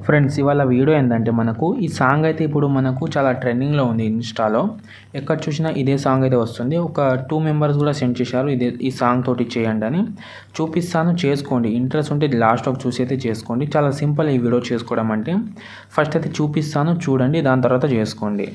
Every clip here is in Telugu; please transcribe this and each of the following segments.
ఫ్రెండ్స్ ఇవాళ వీడియో ఏంటంటే మనకు ఈ సాంగ్ అయితే ఇప్పుడు మనకు చాలా ట్రెండింగ్లో ఉంది ఇన్స్టాలో. ఎక్కడ చూసినా ఇదే సాంగ్ అయితే వస్తుంది. ఒక 2 మెంబర్స్ కూడా సెండ్ చేశారు ఈ సాంగ్ తోటి చేయండి అని. చూపిస్తాను, చేసుకోండి. ఇంట్రెస్ట్ ఉంటే లాస్ట్ ఒక చూసి అయితే చేసుకోండి. చాలా సింపుల్ ఈ వీడియో చేసుకోవడం అంటే. ఫస్ట్ అయితే చూపిస్తాను, చూడండి, దాని తర్వాత చేసుకోండి.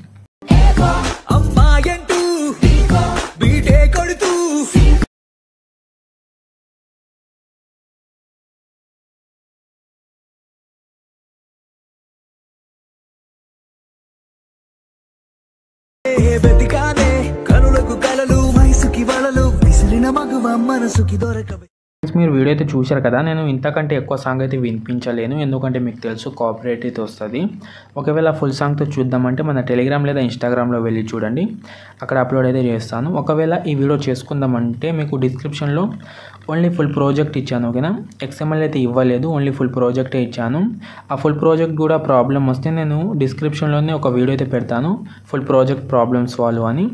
మీరు వీడియో అయితే చూశారు కదా. నేను ఇంతకంటే ఎక్కువ సాంగ్ అయితే వినిపించలేను, ఎందుకంటే మీకు తెలుసు కాపీరైట్ అయితే వస్తుంది. ఒకవేళ ఫుల్ సాంగ్తో చూద్దామంటే మన టెలిగ్రామ్ లేదా ఇన్స్టాగ్రామ్లో వెళ్ళి చూడండి, అక్కడ అప్లోడ్ అయితే చేస్తాను. ఒకవేళ ఈ వీడియో చేసుకుందామంటే మీకు డిస్క్రిప్షన్లో ఓన్లీ ఫుల్ ప్రాజెక్ట్ ఇచ్చాను, ఓకేనా. XML అయితే ఇవ్వలేదు, ఓన్లీ ఫుల్ ప్రాజెక్టే ఇచ్చాను. ఆ ఫుల్ ప్రాజెక్ట్ కూడా ప్రాబ్లం వస్తే నేను డిస్క్రిప్షన్లోనే ఒక వీడియో అయితే పెడతాను, ఫుల్ ప్రాజెక్ట్ ప్రాబ్లమ్ సాల్వ్ అని.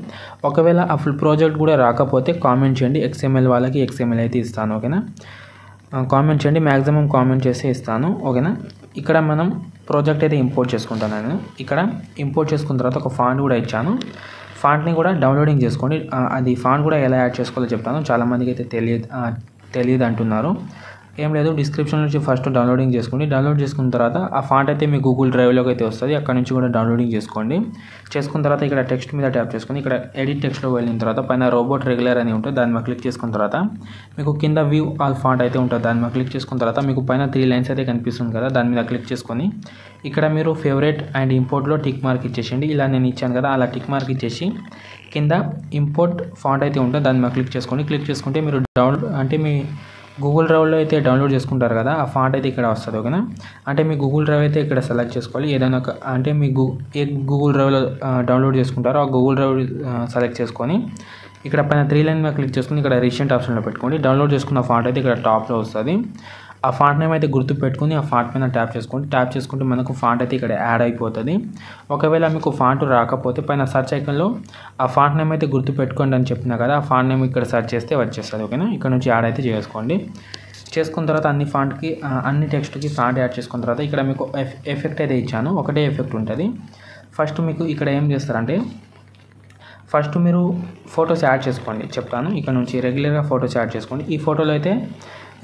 ఒకవేళ ఆ ఫుల్ ప్రాజెక్ట్ కూడా రాకపోతే కామెంట్ చేయండి, XML వాళ్ళకి XML అయితే ఇస్తాను, ఓకేనా. కామెంట్ చేయండి, మ్యాక్సిమం కామెంట్ చేస్తే ఇస్తాను, ఓకేనా. ఇక్కడ మనం ప్రాజెక్ట్ అయితే ఇంపోర్ట్ చేసుకుంటాను. నేను ఇక్కడ ఇంపోర్ట్ చేసుకున్న తర్వాత ఒక ఫాంట్ కూడా ఇచ్చాను. ఫాంట్ని కూడా డౌన్లోడింగ్ చేసుకోండి. అది ఫాంట్ కూడా ఎలా యాడ్ చేసుకోవాలో చెప్తాను. చాలామందికి అయితే తెలియదు అంటున్నారు. ఏం లేదు, డిస్క్రిప్షన్ నుంచి ఫస్ట్ డౌన్లోడింగ్ చేసుకోండి. డౌన్లోడ్ చేసుకున్న తర్వాత ఆ ఫాంట్ అయితే మీ గూగుల్ డ్రైవ్లోకి అయితే వస్తుంది, అక్కడ నుంచి కూడా డౌన్లోడింగ్ చేసుకోండి. చేసుకున్న తర్వాత ఇక్కడ టెక్స్ట్ మీద ట్యాప్ చేసుకొని ఇక్కడ ఎడిట్ టెక్స్ట్లో వెళ్ళిన తర్వాత పైన రోబోట్ రెగ్యులర్ అని ఉంటుంది, దాని మీద క్లిక్ చేసుకున్న తర్వాత మీకు కింద వ్యూ ఆల్ ఫాంట్ అయితే ఉంటుంది, దాని మీద క్లిక్ చేసుకున్న తర్వాత మీకు పైన 3 లైన్స్ అయితే కనిపిస్తుంది కదా, దాని మీద క్లిక్ చేసుకొని ఇక్కడ మీరు ఫేవరెట్ అండ్ ఇంపోర్ట్లో టిక్ మార్క్ ఇచ్చేసేయండి. ఇలా నేను ఇచ్చాను కదా, అలా టిక్ మార్క్ ఇచ్చేసి కింద ఇంపోర్ట్ ఫాంట్ అయితే ఉంటుంది, దాని మీద క్లిక్ చేసుకోండి. క్లిక్ చేసుకుంటే మీరు మీ గూగుల్ డ్రైవ్లో అయితే డౌన్లోడ్ చేసుకుంటారు కదా, ఆ ఫాంట్ అయితే ఇక్కడ వస్తుంది, ఓకేనా. అంటే మీ గూగుల్ డ్రైవ్ అయితే ఇక్కడ సెలెక్ట్ చేసుకోవాలి. ఏదైనా అంటే మీ గూగుల్ డ్రైవ్లో డౌన్లోడ్ చేసుకుంటారో ఆ గూగుల్ డ్రైవ్ సెలెక్ట్ చేసుకొని ఇక్కడ పైన 3 లైన్ మీద క్లిక్ చేసుకుని ఇక్కడ రీసెంట్ ఆప్షన్లో పెట్టుకోండి. డౌన్లోడ్ చేసుకున్న ఫాంట్ అయితే ఇక్కడ టాప్లో వస్తుంది. ఆ ఫాంట్ నేమ్ అయితే గుర్తు పెట్టుకుని ఆ ఫాంట్ పైన ట్యాప్ చేసుకోండి. ట్యాప్ చేసుకుంటే మనకు ఫాంట్ అయితే ఇక్కడ యాడ్ అయిపోతుంది. ఒకవేళ మీకు ఫాంట్ రాకపోతే పైన సర్చ్ ఐకాన్లో ఆ ఫాంట్ నేమ్ అయితే గుర్తు పెట్టుకోండి అని చెప్పినా కదా, ఆ ఫాంట్ నేమ్ ఇక్కడ సెర్చ్ చేస్తే వచ్చేస్తుంది, ఓకేనా. ఇక్కడ నుంచి యాడ్ అయితే చేసుకోండి. చేసుకున్న తర్వాత అన్ని టెక్స్ట్కి ఫాంట్ యాడ్ చేసుకున్న తర్వాత ఇక్కడ మీకు ఎఫెక్ట్ అయితే ఇచ్చాను, ఒకటే ఎఫెక్ట్ ఉంటుంది. ఫస్ట్ మీకు ఇక్కడ ఏం చేస్తారంటే ఫస్ట్ మీరు ఫొటోస్ యాడ్ చేసుకోండి, చెప్తాను. ఇక్కడ నుంచి రెగ్యులర్గా ఫొటోస్ యాడ్ చేసుకోండి. ఈ ఫోటోలో అయితే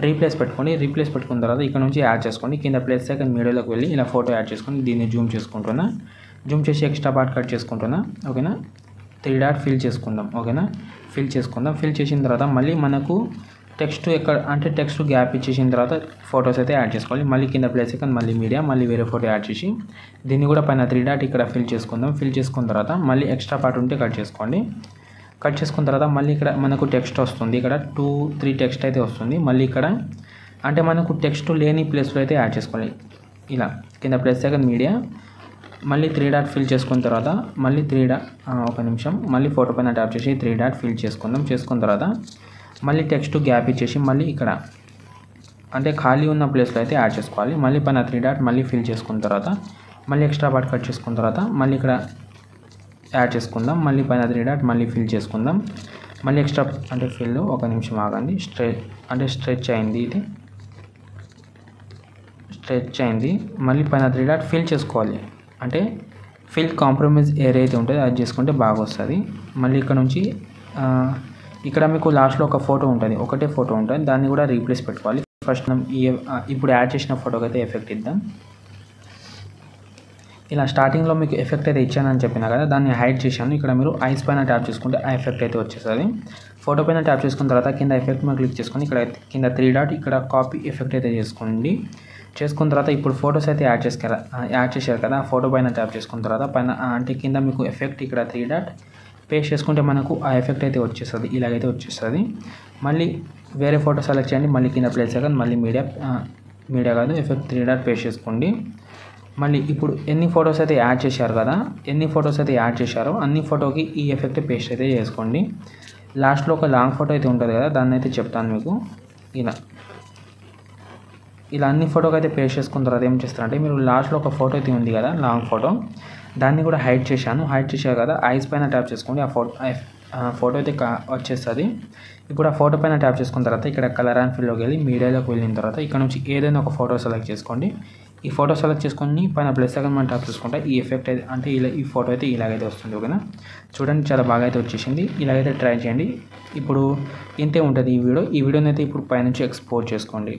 రీప్లేస్ పెట్టుకోండి. రీప్లేస్ పెట్టుకున్న తర్వాత ఇక్కడ నుంచి యాడ్ చేసుకోండి. కింద ప్లస్ సెకండ్ మీడియోలోకి వెళ్ళి ఇలా ఫోటో యాడ్ చేసుకోండి. దీన్ని జూమ్ చేసుకుంటున్నా, జూమ్ చేసి ఎక్స్ట్రా పార్ట్ కట్ చేసుకుంటున్నా, ఓకేనా. 3 డాట్ ఫిల్ చేసుకుందాం, ఓకేనా. ఫిల్ చేసుకుందాం. ఫిల్ చేసిన తర్వాత మళ్ళీ మనకు టెక్స్ట్ టెక్స్ట్ గ్యాప్ ఇచ్చేసిన తర్వాత ఫొటోస్ అయితే యాడ్ చేసుకోవాలి. మళ్ళీ కింద ప్లస్ సెకండ్ మళ్ళీ మీడియా మళ్ళీ వేరే ఫోటో యాడ్ చేసి దీన్ని కూడా పైన 3 డాట్ ఇక్కడ ఫిల్ చేసుకుందాం. ఫిల్ చేసుకున్న తర్వాత మళ్ళీ ఎక్స్ట్రా పార్ట్ ఉంటే కట్ చేసుకోండి. కట్ చేసుకున్న తర్వాత మళ్ళీ ఇక్కడ మనకు టెక్స్ట్ వస్తుంది, ఇక్కడ 2-3 టెక్స్ట్ అయితే వస్తుంది. మళ్ళీ ఇక్కడ అంటే మనకు టెక్స్ట్ లేని ప్లేస్లో అయితే యాడ్ చేసుకోవాలి. ఇలా కింద ప్లస్ సెకండ్ మీడియా మళ్ళీ 3 డాట్ ఫిల్ చేసుకున్న తర్వాత మళ్ళీ ఒక నిమిషం మళ్ళీ ఫోటో పైన ట్యాప్ చేసి 3 డాట్ ఫిల్ చేసుకుందాం. చేసుకున్న తర్వాత మళ్ళీ టెక్స్ట్ గ్యాప్ ఇచ్చేసి మళ్ళీ ఇక్కడ అంటే ఖాళీ ఉన్న ప్లేస్లో అయితే యాడ్ చేసుకోవాలి. మళ్ళీ పైన 3 డాట్ మళ్ళీ ఫిల్ చేసుకున్న తర్వాత మళ్ళీ ఎక్స్ట్రా పార్ట్ కట్ చేసుకున్న తర్వాత మళ్ళీ ఇక్కడ యాడ్ చేసుకుందాం. మళ్ళీ పైన 3 డాట్ మళ్ళీ ఫిల్ చేసుకుందాం. మళ్ళీ ఎక్స్ట్రా ఫిల్ ఒక నిమిషం ఆగండి. స్ట్రెచ్ అయింది, ఇది స్ట్రెచ్ అయింది. మళ్ళీ పైన 3 డాట్ ఫిల్ చేసుకోవాలి. అంటే ఫిల్ కాంప్రమైజ్ ఏరియా అయితే ఉంటుంది, అది చేసుకుంటే బాగా వస్తుంది. మళ్ళీ ఇక్కడ నుంచి ఇక్కడ మీకు లాస్ట్లో ఒక ఫోటో ఉంటుంది, ఒకటే ఫోటో ఉంటుంది, దాన్ని కూడా రీప్లేస్ పెట్టుకోవాలి. ఫస్ట్ మనం ఇప్పుడు యాడ్ చేసిన ఫోటోకి అయితే ఎఫెక్ట్ ఇద్దాం. ఇలా స్టార్టింగ్లో మీకు ఎఫెక్ట్ అయితే ఇచ్చానని చెప్పినా కదా, దాన్ని హైడ్ చేశాను. ఇక్కడ మీరు ఐస్ పైన ట్యాప్ చేసుకుంటే ఆ ఎఫెక్ట్ అయితే వచ్చేస్తుంది. ఫోటో పైన ట్యాప్ చేసుకున్న తర్వాత కింద ఎఫెక్ట్ మీద క్లిక్ చేసుకొని ఇక్కడ కింద 3 డాట్ ఇక్కడ కాపీ ఎఫెక్ట్ అయితే చేసుకోండి. చేసుకున్న తర్వాత ఇప్పుడు ఫొటోస్ అయితే యాడ్ చేశారు కదా, ఆ ఫోటో పైన ట్యాప్ చేసుకున్న తర్వాత పైన కింద మీకు ఎఫెక్ట్ ఇక్కడ 3 డాట్ పేస్ట్ చేసుకుంటే మనకు ఆ ఎఫెక్ట్ అయితే వచ్చేస్తుంది, ఇలాగైతే వచ్చేస్తుంది. మళ్ళీ వేరే ఫోటో సెలెక్ట్ చేయండి. మళ్ళీ కింద ప్లేస్ సెకండ్ మళ్ళీ మీడియా కాదు ఎఫెక్ట్ 3 డాట్ పేస్ట్ చేసుకోండి. మళ్ళీ ఇప్పుడు ఎన్ని ఫొటోస్ అయితే యాడ్ చేశారు కదా, ఎన్ని ఫొటోస్ అయితే యాడ్ చేశారో అన్ని ఫోటోకి ఈ ఎఫెక్ట్ పేస్ట్ అయితే చేసుకోండి. లాస్ట్లో ఒక లాంగ్ ఫోటో అయితే ఉంటుంది కదా, దాన్ని అయితే చెప్తాను మీకు. ఇలా అన్ని ఫోటోకి అయితే పేస్ట్ చేసుకున్న తర్వాత ఏం చేస్తారంటే మీరు లాస్ట్లో ఒక ఫోటో అయితే ఉంది కదా, లాంగ్ ఫోటో, దాన్ని కూడా హైడ్ చేశారు కదా, ఐస్ పైన ట్యాప్ చేసుకోండి. ఆ ఫోటో అయితే వచ్చేస్తుంది. ఇప్పుడు ఆ ఫోటో పైన ట్యాప్ చేసుకున్న తర్వాత ఇక్కడ కలర్ అండ్ ఫిల్లోకి వెళ్ళి మీడియాలోకి వెళ్ళిన తర్వాత ఇక్కడ నుంచి ఏదైనా ఒక ఫోటో సెలెక్ట్ చేసుకోండి. ఈ ఫోటో సెలెక్ట్ చేసుకొని పైన ప్లస్ ఐకాన్ మనం ట్యాప్ చేసుకుంటే ఈ ఎఫెక్ట్ అయితే అంటే ఇలా ఈ ఫోటో అయితే ఇలాగైతే వస్తుంది. ఓకేనా, చూడండి చాలా బాగా అయితే వచ్చేసింది. ఇలాగైతే ట్రై చేయండి. ఇప్పుడు ఇంతే ఉంటుంది ఈ వీడియోని అయితే ఇప్పుడు పైనుంచి ఎక్స్పోర్ట్ చేసుకోండి.